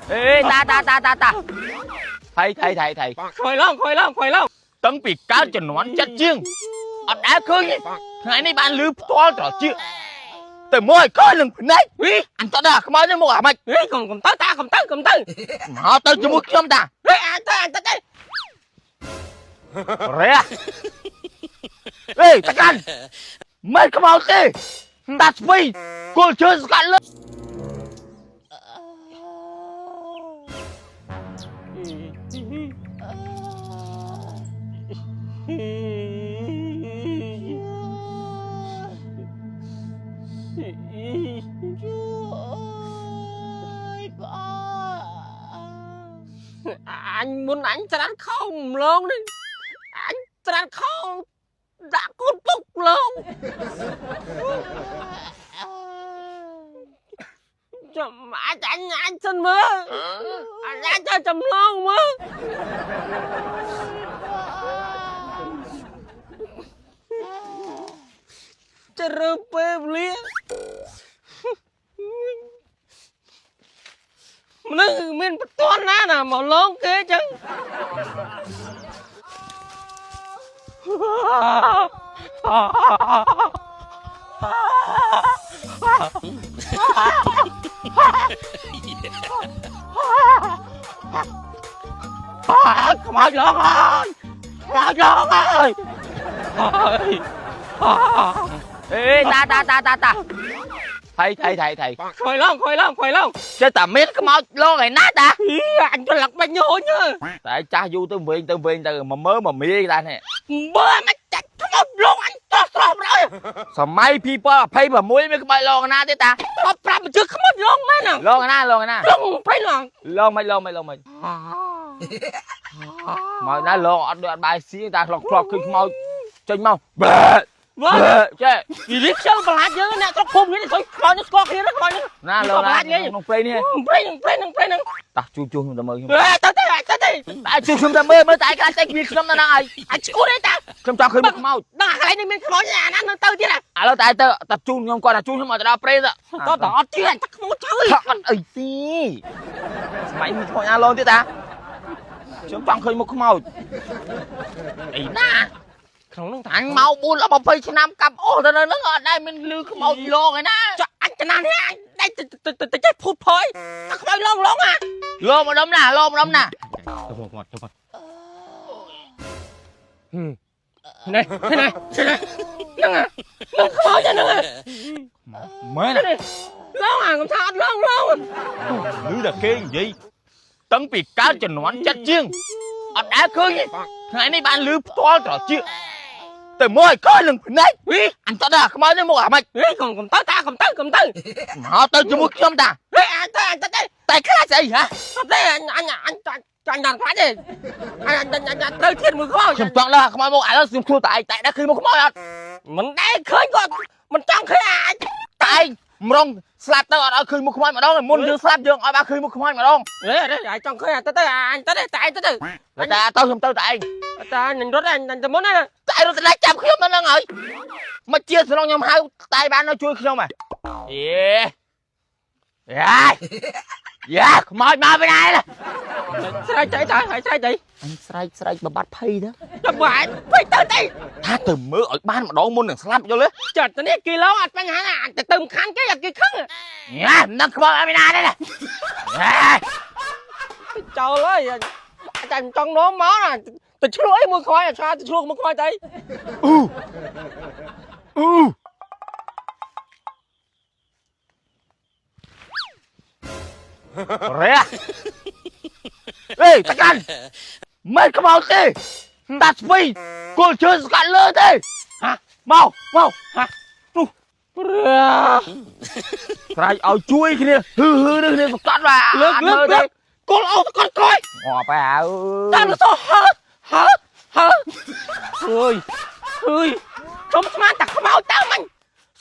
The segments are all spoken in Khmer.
Ê, ta thầy khôi long tấn bị cá cho nón chết chiêng ở đá khơi ngày nay bạn lướt to trò chưa từ môi coi lần này anh ta đã không nói đến một à mày còn tới ta còn tới họ tới cho một trong ta anh tới Rea ê ta can mày không mau đi đặt phi cô chơi scan lên anh muốn anh sẽ không luôn đi anh sẽ không đã cút bục luôn chầm anh xin mơ anh cho chầm luôn mơ chả rơ bê lia mình bắt toán ná nào mà lớn kế chứ không ai lớn ơi ê ta thầy khôi long chơi tầm mét cái máu lo này nát ta anh cho lật bao nhiêu nhá tại cha du tương viên từ mà mới mà mía ta nè bơ mà chặt không luôn anh cho xong rồi sao mấy people pay mà muối mấy cái bài lo na thế ta có làm mà chưa không luôn nè lo na luôn phải lo mày mà nó lo ăn bài xí ta lọc cái mau chơi mau chơi gì biết sao mà lại chứ nè có khung thế này coi nó score kia đó coi nó lo na nó play nè play ta chuông ta mơ tới chuông ta mơ mới tại cái tay kia không nó ai anh chú đấy ta trong cho khơi một mau đó cái này mình không nhà nó tới chứ nè lo tại tập chuông không coi là chuông mà tao play đó có đỏ chứ anh chắc không chơi thật ơi tí mày mình coi nhà luôn thế ta trong cho khơi một mau ý na không thằng mau buôn là một phi năm cầm ô nó ở đây mình lưu cái màu gì luôn rồi nè cho anh cho nên anh đây tôi chết phút thôi tao không lon à lon mà đâm nè này nâng à nâng khó cho nâng à mới nè lon à làm sao anh lon lưới là kia gì tấn bị cá cho nón chết chiêng ở đá khơi ngày nay bạn lưới to trò chưa từ môi coi lần này anh ta đã không nói đến một à mày còn tới ta còn tới họ tới cho một trong ta anh tới tại cái gì hả anh làm phải đi anh tới thiên mười khó không chọn là không ai một ai đó dùng thua tại đã khi một không mình đang khơi con mình trong khi ai tại mong slap tao ở khi một không mà đâu là môn chưa slap dương ở ba khi một không mà đâu đấy trong khi tới anh tới đây tại tới ta tao không tới tại ta nhìn rốt anh muốn đấy tại rồi lại chạm khiêm nó rồi mà chia sẻ nhau hai tay ba nó chui không à mời bên này nè sai chạy anh sai mà bắt pay đó làm bạn pay tới đây tha từ mưa ở ban mà đó môn đằng slap cho lấy chợt tới đây kỳ lâu anh ban hả anh từng khăn cái gì khăn à nó không bên này đây nè trời ơi anh trong nó máu nè tôi chưa ấy mua khoai là sao tôi chưa mua khoai đây Rea ê ta can mày không mau đi đặt phi cô chơi scan lên đi hả mau hả Rea cái ao chui kia hư đây cắt vào lướt con áo con coi bà ơi ta nó sao hả ơi không mang tao không mau tao mình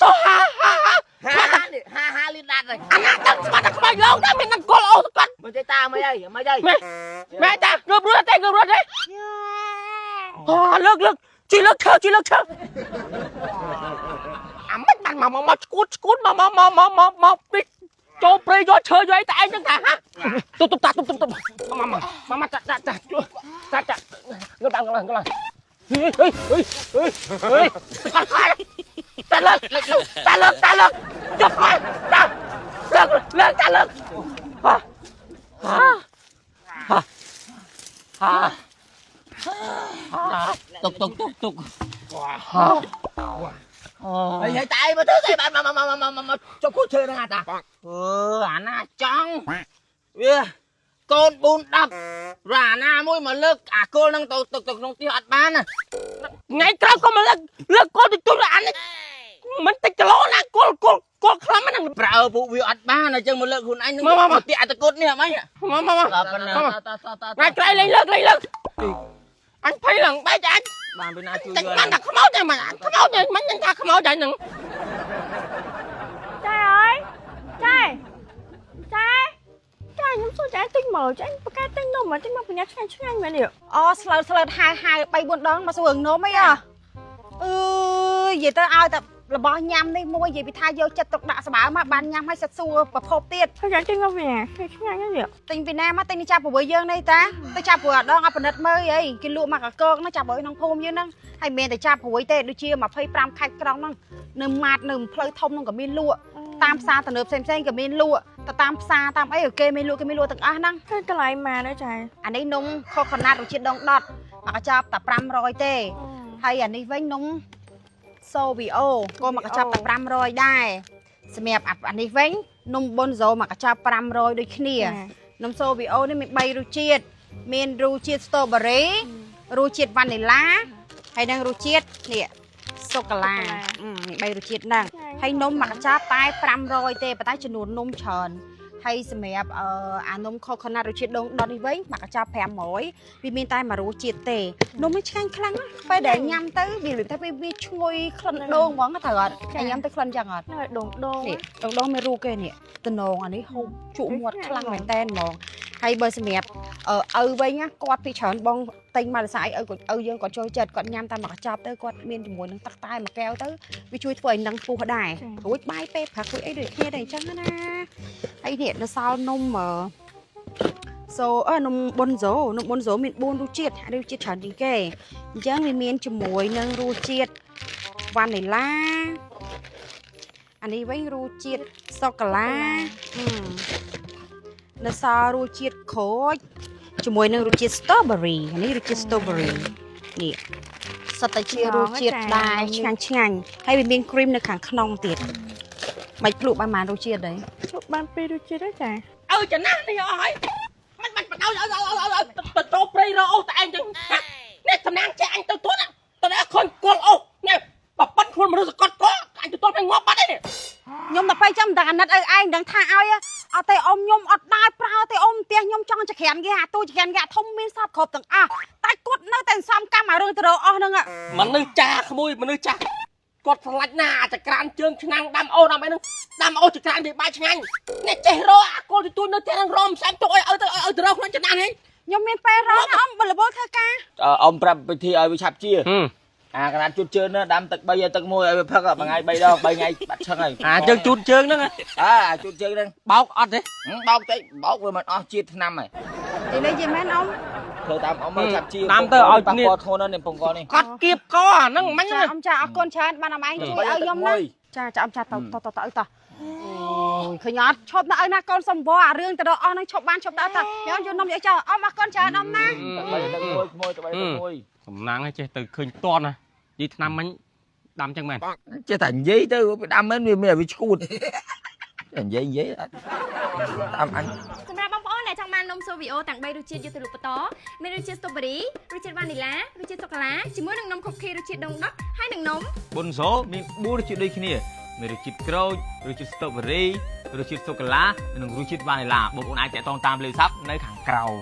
sao ha liên đạt rồi anh tao mà tao không bao lâu đó mình đang con áo con mày chơi ta mày đây mẹ ta gom rút đi เลิกជួយเลิกឈើអាមិនបានមកឈួតមកពីចូលព្រៃយកឈើយកអីតែឯងចឹងតាហ่ะទុបតាមកចាងកន្លងហេតាលើកចុះមកលើកតាលើកទុកហើយតែឯងមកទៅស្អីបានមកចុះគូឈើហ្នឹងអាតាអាណាចង់វាកូន4 10រាណាមួយមកលើកអាគោលហ្នឹងទៅក្នុងទីអត់បានថ្ងៃក្រោយក៏មកលើកគោលទៅអានេះមិនតិចគីឡូណាគោលខ្លំហ្នឹងប្រើពួកវាអត់បានអញ្ចឹងមកលើកខ្លួនឯងនឹងមកទីអត្តគុតនេះអីមកថ្ងៃក្រោយលេងលើកអញភ័យឡើងបែកអាចបានពីណាជួយយកបានតែខ្មោចតែមិនហ្នឹងថាខ្មោចតែហ្នឹងចាអើយចាខ្ញុំសួរចាទិញមើលចាប្រកាសទិញនំមកទិញមកបញ្ញាឆ្ងាញ់មែននេះអូស្លើតហៅ3 4 ដងមកសួររឿងនំអីនិយាយទៅឲ្យតែរបស់ញ៉ាំនេះមួយនិយាយពីថាយកចិត្តទុកដាក់ស្បើមកបានញ៉ាំឲ្យសិតសួរប្រភពទៀតហើយចាទិញមកវិញឆ្ងាញ់ហ្នឹងទិញពីណាមកទិញចាប់ព្រោះយើងនេះតាទៅចាប់ព្រោះដងអត់ពិនិត្យមើលអីគេលក់មកកកហ្នឹងចាប់ព្រោះក្នុងភូមិយើងហ្នឹងហើយមិនមែនតែចាប់ព្រួយទេដូចជា25ខេត្តក្រុងហ្នឹងនៅម៉ាតនៅផ្លូវធំហ្នឹងក៏មានលក់តាមផ្សារទំនើបផ្សេងក៏មានលក់ទៅតាមផ្សារតាមអីគេមានលក់ទាំងអស់ហ្នឹងហើយកន្លែងម៉ាដែរចាអានេះនំខុសខណាត់រសជាតិដងដុតមកកញ្ចប់តែ500ទេហើយអានេះវិញនំសូវីអូក៏មកកញ្ចប់តែ500ដែរសម្រាប់អានេះវិញនំប៊ុនសូមកកញ្ចប់500ដូចគ្នានំសូវីអូនេះមាន3រសជាតិមានរសជាតិស្ទ្រូប៊េរីរសជាតិវ៉ានីឡាហើយនឹងរសជាតិនេះសូកូឡានេះ3រសជាតិហ្នឹងហើយនំមកកញ្ចប់តែ500ទេប៉ុន្តែចំនួននំច្រើនហើយសម្រាប់អានំខូខូណាត់រសជាតិដងដុតនេះវិញមកកញ្ចប់500វាមានតែមួយរសជាតិទេនំនេះឆ្ងាញ់ខ្លាំងណាស់ពេលដែលញ៉ាំទៅវារបៀបថាវាឈ្ងុយក្លិនដូងហ្មងត្រូវអត់ញ៉ាំទៅក្លិនចឹងអត់នេះដូងនេះដូងមានរូបគេនេះតំណងអានេះហូបជក់មាត់ខ្លាំងមែនតែនហ្មងហើយបើសម្រាប់ឪវិញគាត់ពីច្រើនបងទិញមកលសាយឪយើងគាត់ចូលចិត្តគាត់ញ៉ាំតែមកកញ្ចប់ទៅគាត់មានជាមួយនឹងទឹកតែមួយកែវទៅវាជួយធ្វើឲ្យនឹងពោះដែររួចបាយពេកប្រាក់រួចអីដូចគ្នាដែរអញ្ចឹងណាហើយនេះនៅសល់នំនំប៊ុនសូមាន4រសជាតិរសជាតិច្រើនជាងគេអញ្ចឹងវាមានជាមួយនឹងរសជាតិវ៉ានីឡាអានេះវិញរសជាតិសូកូឡានៅសល់រសជាតិក្រូចជាមួយនឹងរសជាតិស្ទ្រូប៊េរីនេះរសជាតិស្ទ្រូប៊េរីនេះសុទ្ធតែជារសជាតិដែរឆ្ងាញ់ហើយវាមានគ្រីមនៅខាងក្នុងទៀតមិនភ្លក់បានប៉ុន្មានរសជាតិដែរភ្លក់បាន2រសជាតិទេចាចំណាស់នេះអស់ហើយមិនបដោឲ្យទៅចូលព្រៃរកអូសតែឯងចឹងនេះសំណាងចាអញទៅទួតទៅដល់ខុនគល់អូសនេះបបិទខ្លួនមនុស្សសកត់ក៏អញទៅទួតឲ្យងាប់បាត់ហើយខ្ញុំទៅពេលចាំតែអាណិតឲ្យឯងដឹងថាឲ្យអត់ទេអ៊ំខ្ញុំអត់ដែរប្រើទេអ៊ំផ្ទះខ្ញុំចង់ចក្រានគេអាទូចក្រានគេធំមានសពគ្រប់ទាំងអស់តែគាត់នៅតែសំកម្មឲ្យរឿងទៅរកអស់ហ្នឹងមនុស្សចាស់ក្មួយមនុស្សចាស់គាត់ឆ្លាច់ណាចក្រានជើងឆ្នាំងដាំអូដាំអីហ្នឹងដាំអូចក្រានវាបាយឆ្ងាញ់អ្នកចេះរកអាគោលទៅទូនៅផ្ទះហ្នឹងរមផ្សេងទុកឲ្យទៅរកខ្លួនចំណាស់នេះខ្ញុំមានពេលរកអ៊ំបលវលធ្វើការអ៊ំប្រាប់វិធីឲ្យវាឆាប់ជាអាកណាត់ជូតជើងណាដាំទឹក3ឲ្យទឹក1ឲ្យវាផឹកមួយថ្ងៃ3ដង3ថ្ងៃបាត់ឆឹងហើយជើងជូតជើងហ្នឹងជូតជើងហ្នឹងបោកអត់ទេបោកតិចបោកវាមិនអស់ជាតិថ្នាំហើយទីនេះយីមែនអ៊ំធ្វើតាមអ៊ំមកឆាប់ជាតាមទៅឲ្យគ្នាធ្ងន់នេះពងកនេះគាត់គៀបកអាហ្នឹងមិញអ៊ំចាអរគុណច្រើនបានអ៊ំឯងជួយឲ្យខ្ញុំណាចាអ៊ំចាទៅអូយឃើញអត់ឈប់ណាឲ្យណាកូនសំបោអារឿងទៅដល់អស់ហ្នឹងឈប់បានឈប់ដល់តាខ្ញុំយកនំយកចោលអ៊ំអរគុណច្រើនអ៊ំណាមួយសំណាងឲ្យចេះទៅឃើញតន់ណានិយាយឆ្នាំមិញដាំចឹងមែនចេះតែនិយាយទៅដាំមែនវាមានវាឈួតនិយាយតាមអញសម្រាប់បងប្អូនដែលចង់បាននំសូវីអូទាំង3រសជាតិយកទៅលក់បន្តមានរសជាតិស្ទ្រូប៊េរីរសជាតិវ៉ានីឡារសជាតិសូកូឡាជាមួយនឹងនំខុកខីរសជាតិដងដុតហើយនឹងនំប៊ុនសូមាន4រសជាតិដូចគ្នាមានរសជាតិក្រូចរសជាតិស្ទ្រូប៊េរីរសជាតិសូកូឡានិងរសជាតិវ៉ានីឡាបងប្អូនអាចតាក់ទងតាមលេខទូរស័ព្ទនៅខាងក្រោម